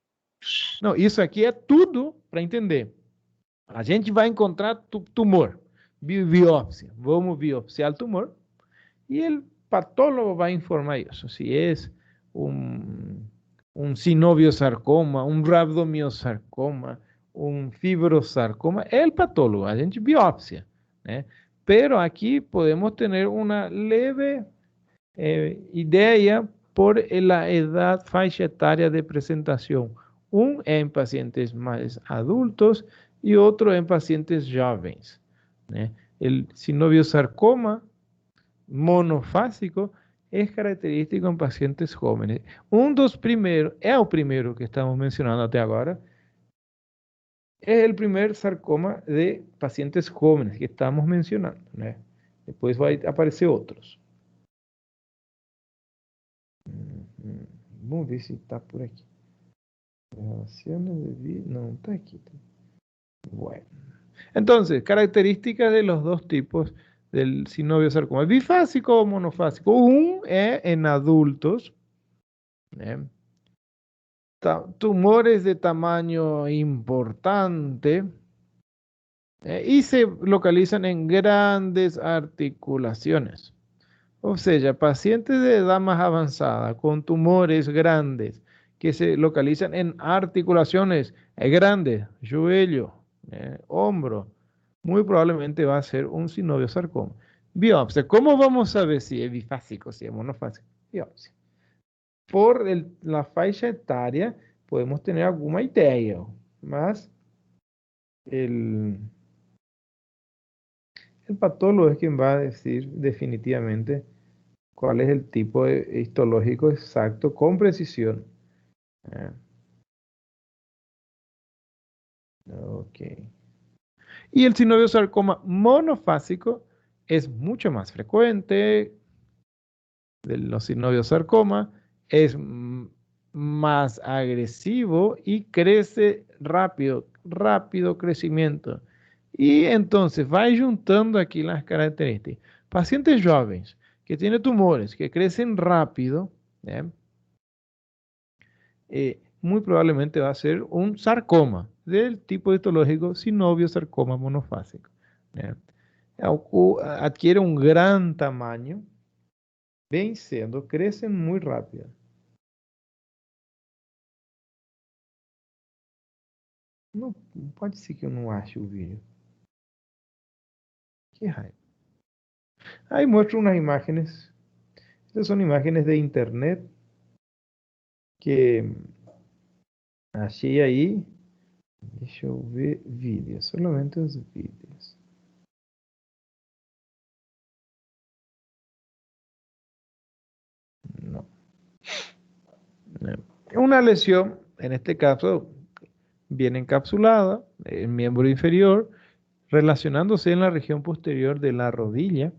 Não, isso aqui é tudo para entender. A gente vai encontrar tumor, biópsia. Vamos biopsiar o tumor e o patólogo vai informar isso. Se é um sinoviosarcoma, um rhabdomyosarcoma, um fibrosarcoma, é o patólogo, a gente biopsia, né? Pero aqui podemos ter uma leve ideia por la edad, faixa etária de presentação. Um é em pacientes mais adultos e outro em pacientes jovens, né? O sinoviosarcoma monofásico es característico en pacientes jóvenes. Un dos primeros, es el primero que estamos mencionando hasta ahora, es el primer sarcoma de pacientes jóvenes que estamos mencionando, ¿no? Después va a aparecer otros. Vamos ver si está por aquí. Relaciones de vida, no, está aquí. Bueno. Entonces, características de los dos tipos del sinoviosarcoma, bifásico o monofásico. Un es en adultos, ¿eh? Tumores de tamaño importante, y se localizan en grandes articulaciones. O sea, pacientes de edad más avanzada con tumores grandes que se localizan en articulaciones grandes, joelho, hombro, muy probablemente va a ser un sinoviosarcoma. Biopsia. ¿Cómo vamos a ver si es bifásico, si es monofásico? Biopsia. Por la faixa etária, podemos tener alguma ideia, mas el patólogo es quien va a decir definitivamente cuál es el tipo histológico exacto con precisión. Ok. Y el sinoviosarcoma monofásico es mucho más frecuente de los sinoviosarcoma, es más agresivo y crece rápido, rápido crecimiento. Y entonces va juntando aquí las características. Pacientes jóvenes que tienen tumores que crecen rápido, ¿eh? Muy probablemente va a ser un sarcoma del tipo histológico sinoviosarcoma monofásico. ¿Eh? Adquiere un gran tamaño, venciendo, crecen muy rápido. Não, pode ser que eu não ache o vídeo. Que raiva. Ahí muestro unas imágenes. Estas son imágenes de internet que achei aí. Deixa eu ver vídeos, solamente os vídeos. No. Una lesión, en este caso, bien encapsulada, el miembro inferior, relacionándose en la región posterior de la rodilla,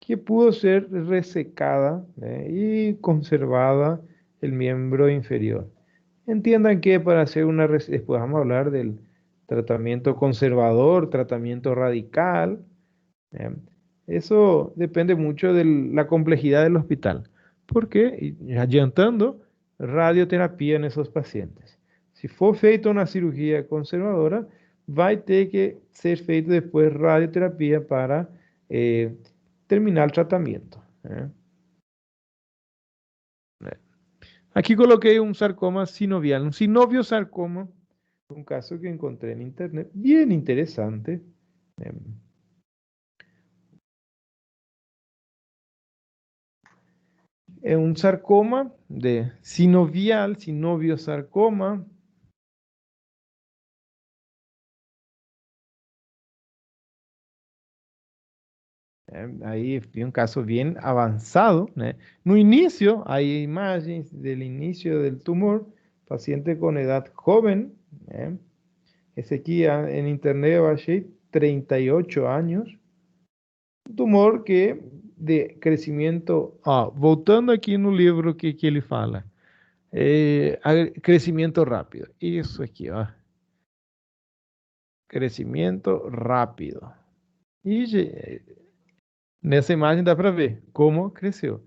que pudo ser resecada y conservada el miembro inferior. Entiendan que para hacer una, después vamos a hablar del tratamiento conservador, tratamiento radical. ¿Eh? Eso depende mucho de la complejidad del hospital. Porque, adiantando, radioterapia en esos pacientes. Si for feita una cirugía conservadora, vai ter que ser feito después radioterapia para terminar el tratamiento. Aquí coloqué un sarcoma sinovial, un sinoviosarcoma, un caso que encontré en internet, bien interesante. Un sarcoma de sinovial, sinoviosarcoma. Ahí vi un caso bien avanzado. No inicio, hay imágenes del inicio del tumor, paciente con edad joven. Ese aquí en internet achei 38 años. Un tumor que de crescimento, voltando aqui no livro que ele fala, crescimento rápido. Isso aqui, ó. Crescimento rápido. E nessa imagem dá para ver como cresceu.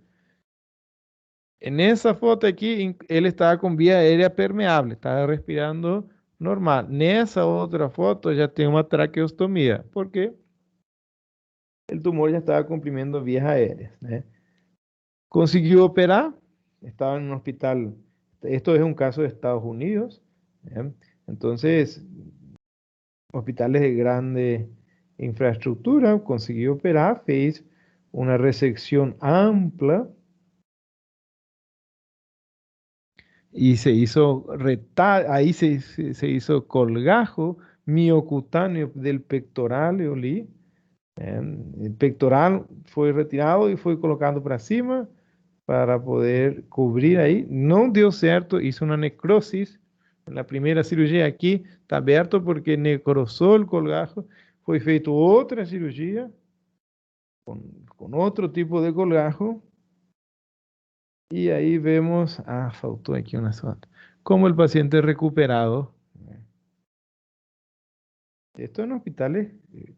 Nessa foto aqui, ele estava com via aérea permeável, estava respirando normal. Nessa outra foto já tem uma traqueostomia, porque o tumor já estava comprimindo vias aéreas, né? Consiguió operar, estaba en un hospital, esto es un caso de Estados Unidos, ¿eh? Entonces, hospitales de grande infraestructura, consiguió operar, fez una resección amplia y se hizo ahí se hizo colgajo miocutáneo del pectoral, ¿eh? El pectoral fue retirado y fue colocado para cima para poder cubrir ahí. No dio certo, hizo una necrosis. En la primera cirugía aquí está abierto porque necrosó el colgajo. Fue feito otra cirugía con otro tipo de colgajo. Y ahí vemos, faltó aquí una foto, como el paciente recuperado. Esto en hospitales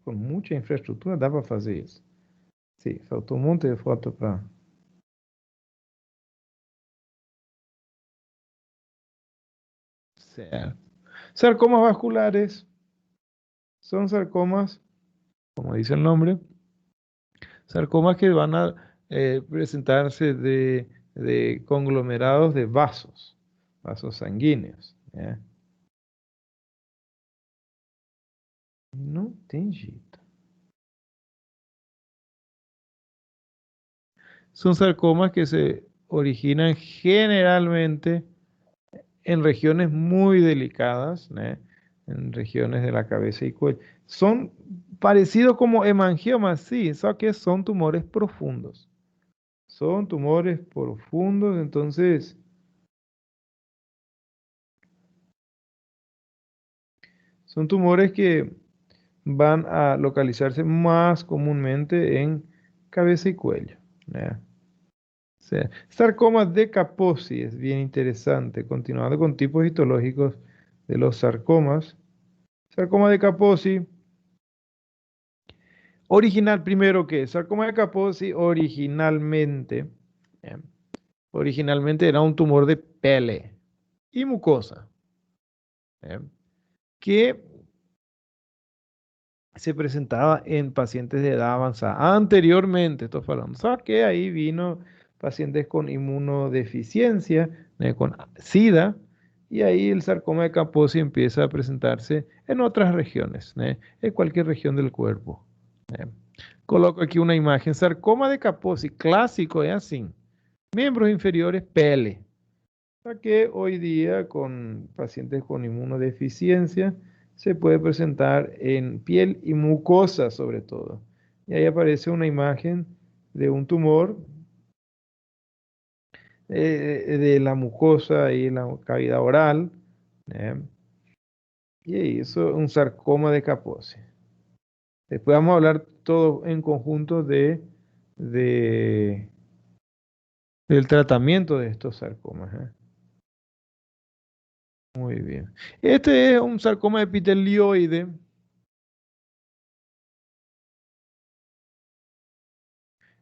con mucha infraestructura da para hacer eso. Sí, faltó un monte de fotos para... Certo. Sarcomas vasculares son sarcomas, como dice el nombre, sarcomas que van a presentarse de conglomerados de vasos, vasos sanguíneos. Não tem jeito. Son sarcomas que se originan generalmente en regiones muy delicadas, en regiones de la cabeza y cuello. Son parecidos como hemangiomas, sí, solo que son tumores profundos. Son tumores profundos, entonces son tumores que van a localizarse más comúnmente en cabeza y cuello. ¿Ya? O sea, sarcoma de Kaposi es bien interesante. Continuando con tipos histológicos de los sarcomas. Sarcoma de Kaposi, original primero que sarcoma de Kaposi originalmente, ¿ya? Originalmente era un tumor de pele y mucosa, ¿ya? Que se presentaba en pacientes de edad avanzada. Anteriormente, estoy hablando, ¿sabes qué? Ahí vino pacientes con inmunodeficiencia, con SIDA, y ahí el sarcoma de Kaposi empieza a presentarse en otras regiones, en cualquier región del cuerpo. ¿eh? Coloco aquí una imagen, sarcoma de Kaposi, clásico, es así, miembros inferiores, pele. Que hoy día con pacientes con inmunodeficiencia se puede presentar en piel y mucosa sobre todo. Y ahí aparece una imagen de un tumor de la mucosa y la cavidad oral. ¿eh? Y ahí eso es un sarcoma de Kaposi. Después vamos a hablar todo en conjunto de- del tratamiento de estos sarcomas. Muy bien. Este es un sarcoma epitelioide.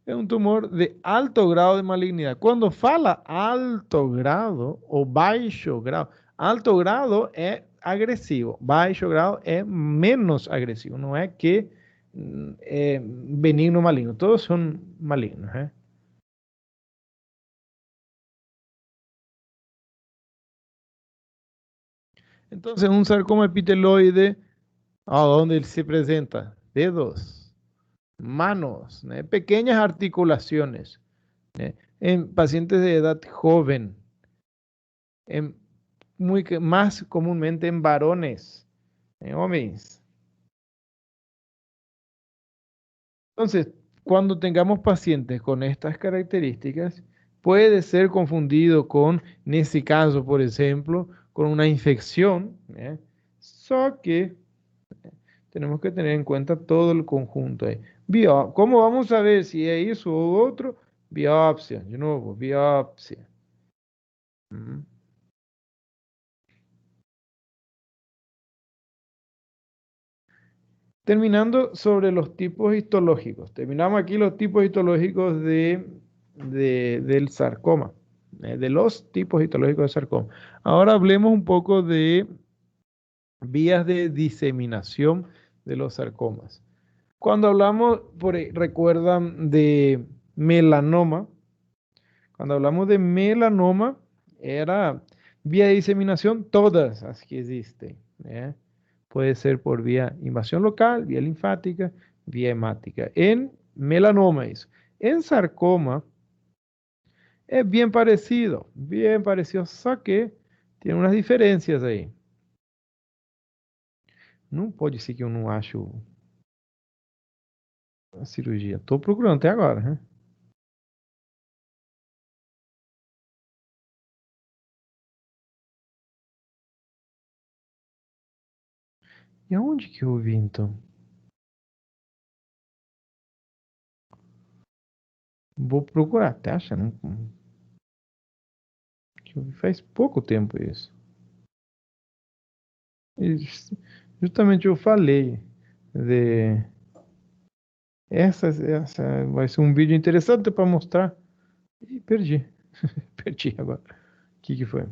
Es un tumor de alto grado de malignidad. Cuando fala alto grado o bajo grado, alto grado es agresivo, bajo grado es menos agresivo. No es que benigno maligno, todos son malignos. Entonces, un sarcoma epiteloide, ¿a dónde se presenta? Dedos, manos, pequeñas articulaciones, en pacientes de edad joven, en más comúnmente en varones, en hombres. Entonces, cuando tengamos pacientes con estas características, puede ser confundido con, en ese caso, por ejemplo, con una infección, ¿eh? Só que tenemos que tener en cuenta todo el conjunto ahí. ¿Cómo vamos a ver si es eso u otro? Biopsia, de nuevo, biopsia. ¿Mm? Terminando sobre los tipos histológicos. Terminamos aquí los tipos histológicos del sarcoma, de los tipos histológicos del sarcoma. Ahora hablemos un poco de vías de diseminación de los sarcomas. Cuando hablamos, recuerdan de melanoma, cuando hablamos de melanoma, era vía de diseminación todas las que existen. ¿eh? Puede ser por vía invasión local, vía linfática, vía hemática. En melanoma eso. En sarcoma es bien parecido, só que tiene unas diferencias aí. Não pode ser que eu não acho a cirurgia. Estou procurando até agora, né? E aonde que eu vi então? Vou procurar até achar. Que eu vi faz pouco tempo isso. E justamente eu falei de essa vai ser um vídeo interessante para mostrar. E perdi. Perdi agora. O que foi?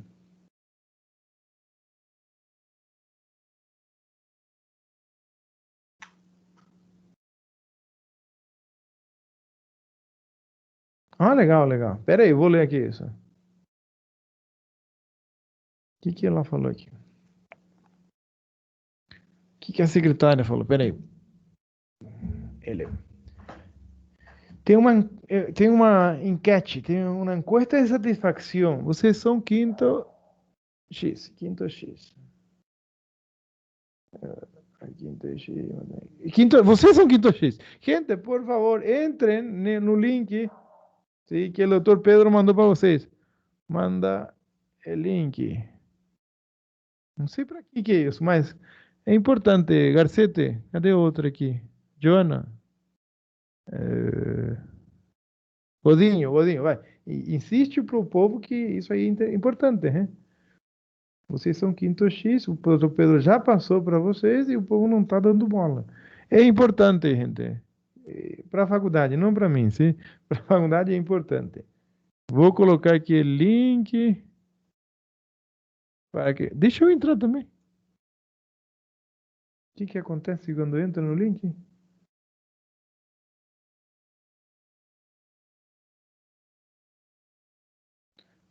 Ah, legal, legal. Pera aí, vou ler aqui isso. O que ela falou aqui? O que a secretária falou? Pera aí. Ele. Tem uma enquete, tem uma encuesta de satisfação. Vocês são quinto X, quinto X. Quinto X. Vocês são quinto X. Gente, por favor, entrem no link, sí, que o doutor Pedro mandou para vocês. Manda o link. Não sei para que é isso, mas Es importante, Garcete, cadê outra aqui? Joana, eh, Godinho, vai. Insiste pro povo que isso aí é importante, né? Vocês são quinto X, o professor Pedro já passou para vocês e o povo não está dando bola. É importante, gente. Para a faculdade, não para mim, sim? Para a faculdade é importante. Vou colocar aqui o link. Para que... Deixa eu entrar também. O que acontece quando entra no link?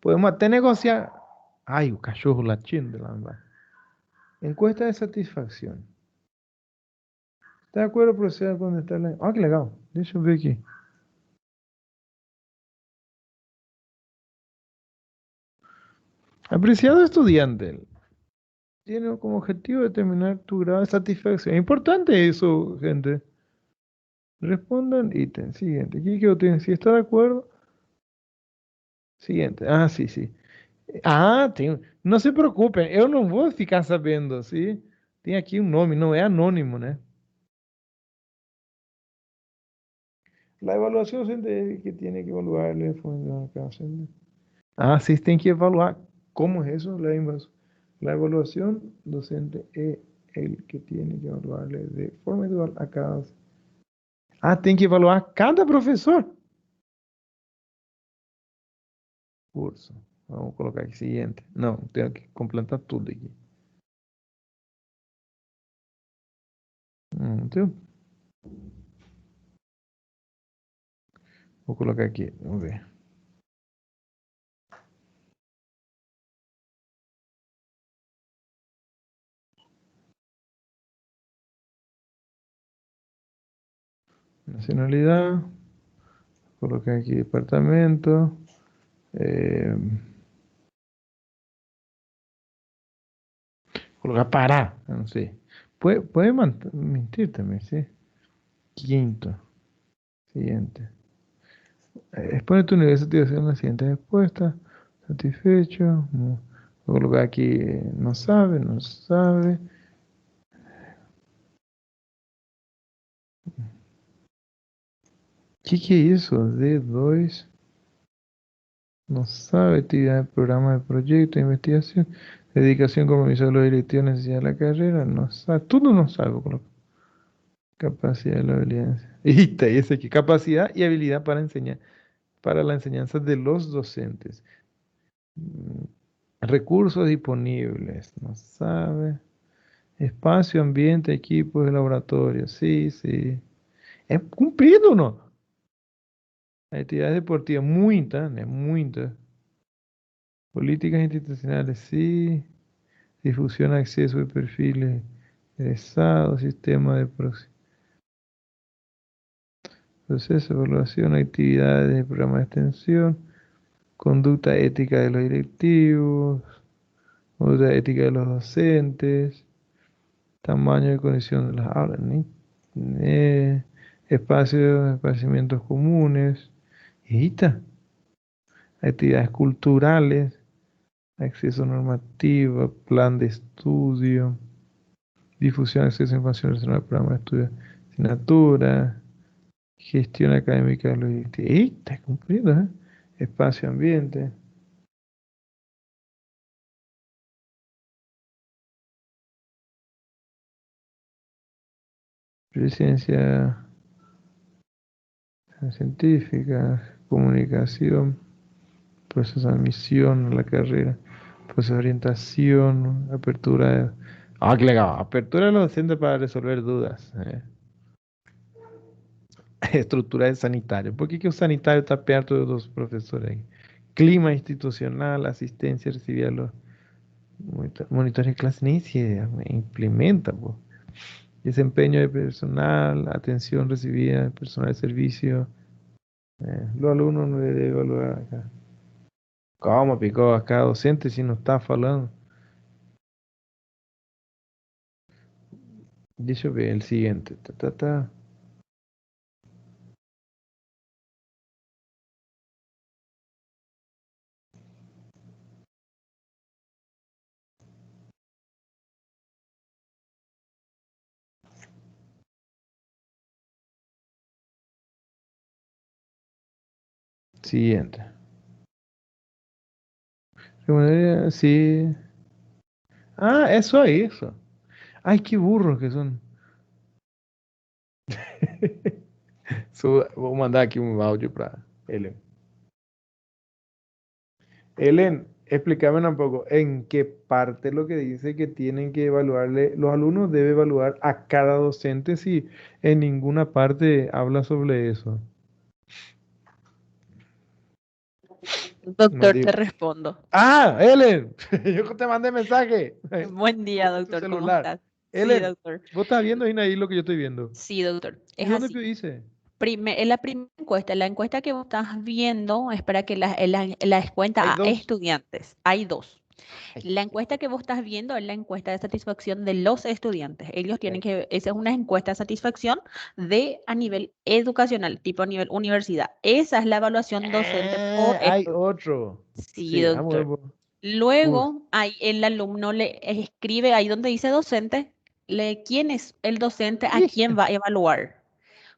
Podemos até negociar. Ai, o cachorro latindo lá embaixo. Encuesta de satisfação. ¿Está de acuerdo proceder a contestarle? Ah, que legal. Deixa eu ver aqui. Apreciado estudiante, tiene como objetivo determinar tu grado de satisfacción. Es importante eso, gente. Respondan ítem. Siguiente. Aquí que yo tengo. Si está de acuerdo. Siguiente. Ah, sí, sí. Ah, tem. Não se preocupem, eu não vou ficar sabendo, sim? Tem aqui um nome, não é anônimo, né? La evaluación docente que tiene que evaluar la función. Ah, vocês têm que evaluar. Como é isso? La evaluación docente é el que tiene que evaluarle de forma individual a cada. Ah, tem que evaluar cada professor? Curso. Vamos colocar aqui seguinte. Não, tenho que completar tudo aqui. Entendeu? Vou colocar aqui. Vamos ver. Nacionalidad. Colocar aqui departamento. Eh, colocar Pará. Não sei. Puede mentir também, sim? Quinto. Siguiente. Expone tu nivel de satisfacción en la siguiente respuesta. Satisfecho. No. Voy a colocar aquí, no sabe, no sabe. Que é isso? D2. No sabe, actividad de programa de proyecto, investigación, dedicación, compromiso de los directivos, necesidad de la carrera, no sabe, todo no sabe, vou colocar. Capacidad de la habilidad. Eita, esse aqui, capacidad y habilidad para enseñar, para la enseñanza de los docentes. Recursos disponibles, no sabe. Espacio, ambiente, equipos de laboratorio, sí, sí. Es cumprido, ¿no? Actividades deportivas, muitas, né? Muitas. Políticas institucionales, sí. Difusión, acceso de perfiles egresados, sistema de proceso, evaluación, actividades de programa de extensión, conducta ética de los directivos, conducta ética de los docentes, tamaño y condición de las aulas, espacios, esparcimientos comunes, y ahí está. Actividades culturales, acceso normativo, plan de estudio, difusión, acceso a información relacionada al programa de estudio, asignatura, gestión académica de los directivos. ¡Ey! Está cumplido, ¿eh? Espacio, ambiente. Presencia científica, comunicación, proceso de admisión a la carrera, proceso de orientación, apertura. Ah, qué legal. Apertura de los docentes para resolver dudas. Estrutura de sanitário. Por que o sanitário está perto dos professores aí? Clima institucional, assistência recebida los monitores de clase, nem se implementa, pô. Desempenho de personal, atenção recebida de personal de serviço. Los alunos não devem evaluar acá. Calma, picou, acá docente se não está falando. Deixa eu ver, o seguinte. Siguiente. Sí. Ah, eso ahí, eso. Ay, qué burros que son. Vou mandar aqui um áudio para Ellen. Ellen, explícame un poco en qué parte lo que dice que tienen que evaluarle, los alumnos deben evaluar a cada docente si en ninguna parte habla sobre eso. No Doctor, te digo. respondo. Ah, Ellen, yo te mandé mensaje. Buen día, Puse tu doctor, ¿cómo celular. estás? Sí, Ellen, doctor. vos estás viendo ahí lo que yo estoy viendo. Sí, doctor. ¿Y Es dónde así. dice? En la primera encuesta, la encuesta que vos estás viendo es para que la Hay cuenta a dos. estudiantes. Hay dos. Ay, La encuesta que vos estás viendo es la encuesta de satisfacción de los estudiantes. Ellos tienen ok. que, esa es una encuesta de satisfacción de a nivel educacional, tipo a nivel universidad. Esa es la evaluación docente por Hay esto. otro. Sí, Sí, vamos a doctor. ver. Uy, Luego, ahí el alumno le escribe ahí donde dice docente, quién es el docente a quién va a evaluar.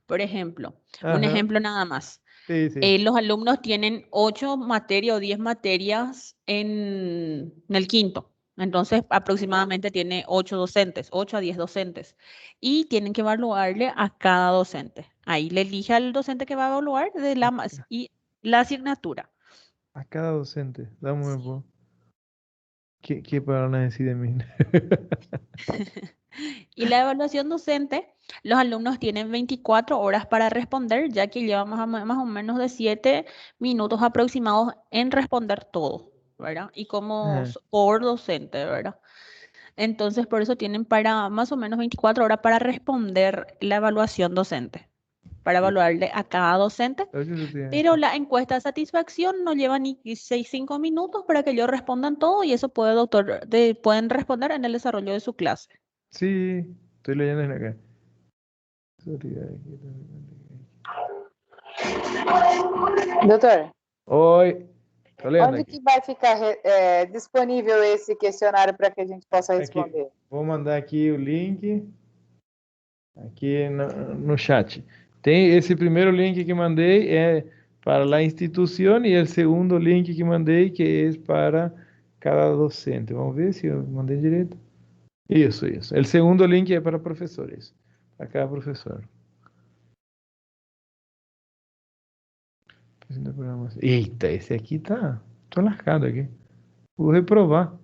Por ejemplo, un ajá. ejemplo nada más. Sí, sí. Los alumnos tienen 8 materias o 10 materias en el quinto. Entonces, aproximadamente tiene 8 docentes, 8 a 10 docentes. Y tienen que evaluarle a cada docente. Ahí le elige al docente que va a evaluar de y la asignatura. A cada docente. Dame un poco. ¿Qué van a decir de mí? Y la evaluación docente, los alumnos tienen 24 horas para responder, ya que llevan más o menos de 7 minutos aproximados en responder todo, ¿verdad? Y como Ajá. por docente, ¿verdad? Entonces, por eso tienen para más o menos 24 horas para responder la evaluación docente, para Sí. evaluarle a cada docente. Oye, tú tienes Pero eso. la encuesta de satisfacción no lleva ni 5 minutos para que ellos respondan todo y eso puede, doctor, pueden responder en el desarrollo de su clase. Sí, estoy leyendo en acá. Doutor, Oi, tô lendo onde aqui. que vai ficar disponível esse questionário para que a gente possa Aqui, responder? vou mandar aqui o link aqui no chat. Tem esse primeiro link que mandei é para a instituição e o segundo link que mandei que é para cada docente. Vamos ver se eu mandei direito. Isso, isso. O segundo link é para professores, para cada professor. Eita, esse aqui tá. Tô lascado aqui. Vou reprovar.